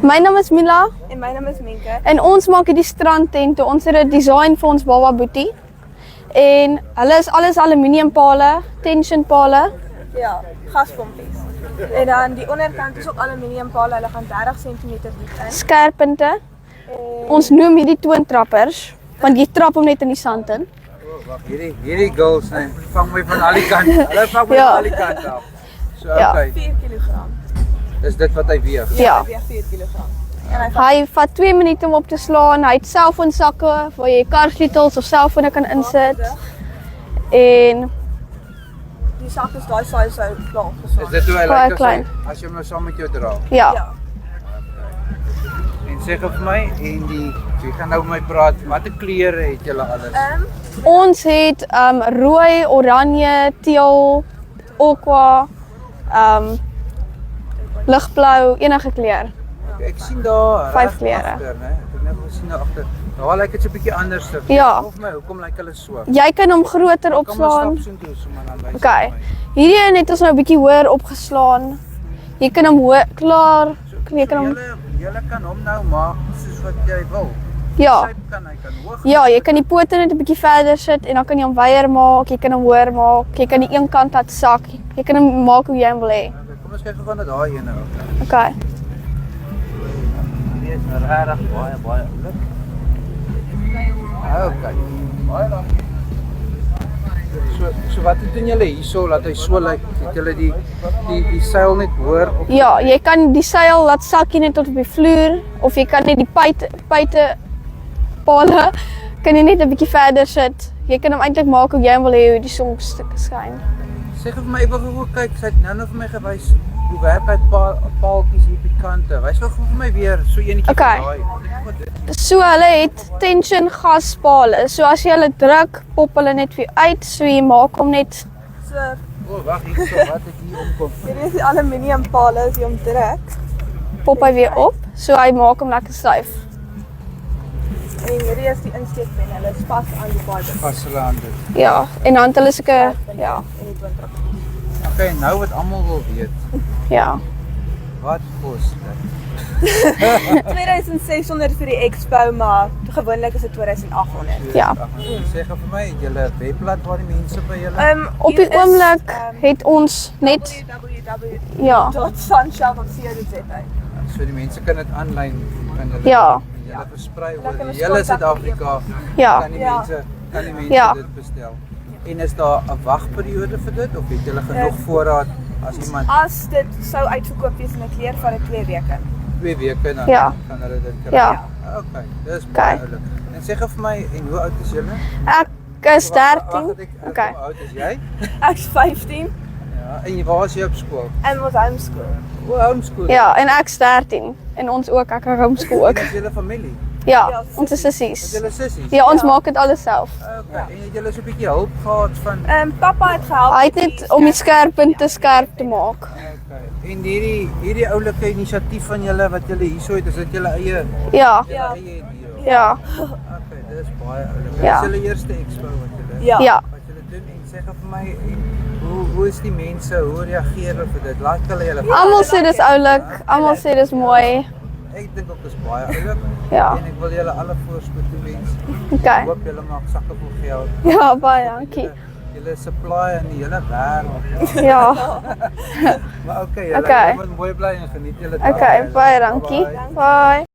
My naam is Mila En my naam is Menke. en ons maak hierdie strandtente. Ons het dit design vir ons baba boetie. En hulle is alles aluminiumpale, tensionpale. Ja, gaspompies. En dan die onderkant is ook aluminiumpale, hulle gaan 30 cm diep in. Skerpunte. Ons noem hierdie toontrappers, want jy trap hom net in die sand in. Wag, hierdie girls nee, vang my van al die kante. Hulle vang my Ja. van al die kante af. So Ja. okay. 4 kg. Dis dit wat hy weeg. Ja. Hy weeg 4 kg. En hy Hy vat 2 minute om op te slaan. Hy het selfoonsakke waar jy karsleutels of selfone kan insit. En die sak is daai size so klaar opgeslaan. Is dit hoe hy Baie lyk klein. as jy hom nou saam met jou dra? ja, Ja. En sê gou vir my en jy gaan nou met my praat, watter kleure het julle alles? ons het rooi, oranje, teal, aqua, ligblou, enige kleur. Ek sien daar 5 reg kleure. agter, né? Ek het net gesien daar agter. Daar lyk dit so 'n bietjie anders. Ja. Of my, hoekom lyk hulle so? Jy kan hom groter Kom maar opslaan. stap soontoe sommer dan wys. Okay. Hierdie een het ons nou 'n bietjie hoër opgeslaan. Jy kan hom klaar, jy kan hom Julle kan hom nou maak soos wat jy wil. ja. Sy kan hy kan hoog. Ja, jy kan die pote net 'n bietjie verder sit en dan kan jy hom wyer maak, jy kan hom hoër maak, jy kan die een kant laat sak. Jy kan hom maak hoe jy hom wil hê. Okay, kom ons kyk gou na daai ene ook. Okay. Hierdie is regtig baie oulik. Okay. Baie dankie. So wat doen julle hierso dat hy so lyk? Het julle die seil net hoër op? Ja, jy kan die seil laat sak net tot op die vloer of jy kan net die pyte pale kan jy net 'n bietjie verder sit. Jy kan hom eintlik maak hoe jy hom wil hê hoe die son skyn. Sê gou vir my, ek wil gou kyk, sy het nou vir my gewys hoe werk hy paaltjies hier op die kante. Wys gou vir my weer so enetjie Okay. van daai. Wat dit? So hulle het tension gaspale. So as jy hulle druk, pop hulle net weer uit. So jy maak hom net So, O, wag, hier so wat het hier omkom. hierdie is die aluminiumpale as jy hom druk. pop hy weer op. So hy maak hom lekker styf. En hierdie is die insteekpen, hulle is vas aan die fiber. Pas hulle aan dit. Ja, en dan het hulle sulke ja, En die toontrap. Okay, nou wat almal wil weet. ja. Wat kos dit? 2600 vir die expo, maar gewoonlik is dit 2800. Ja. Sê gou vir my, het julle 'n webblad waar die mense by julle? Op die oomblik het ons net ja, www.sunshell.co.za. So die mense kan dit aanlyn kan hulle Ja. julle versprei Hulle kan oor ons die hele kontak Suid-Afrika. ja. Kan die Ja. mense Ja. dit bestel. En is daar 'n wagperiode vir dit of het julle genoeg voorraad as iemand As dit sou uitverkoop wees in 'n kleur van 2 weke. 2 weke dan Ja. kan hulle dit kry? Ja. Okay, dis baie oulik. En sê gou vir my, en hoe oud is julle? Ek is 13. Okay. Hoe oud is jy? Ek's 15 Ja, en waar is jy op skool? en was homeschool. O, homeschool. Ja, en ek's 13 en ons ook, ek het homeschool ook. En is julle familie? Ja, ons is Is sissies. julle sissies? Ja, ons maak dit alles self. Okay, en het julle so 'n bietjie hulp gehad van Papa het gehelp. Hy het net om die skerpunte skerp te maak. Okay. En hierdie oulike inisiatief van julle wat julle hierso het, is dit julle eie Ja, Ja. eie idee? ja, Okay, dis baie oulik. Ja. Dis julle eerste expo wat julle Ja. ja. wat julle doen en sê gou vir my hoe is die mense, hoe reageer hulle vir dit? Like hulle julle? Almal sê dis oulik, almal sê dis mooi. Ek dink ook is baie oulik. Ja. En ek wil julle alle voorspoed toewens. Okay. Ek hoop julle maak sakke vol geld. Ja, baie dankie. Julle supply in die hele wêreld. Ja, Maar okay, julle Okay. moet mooi bly en geniet julle okay, baie dankie. Bye.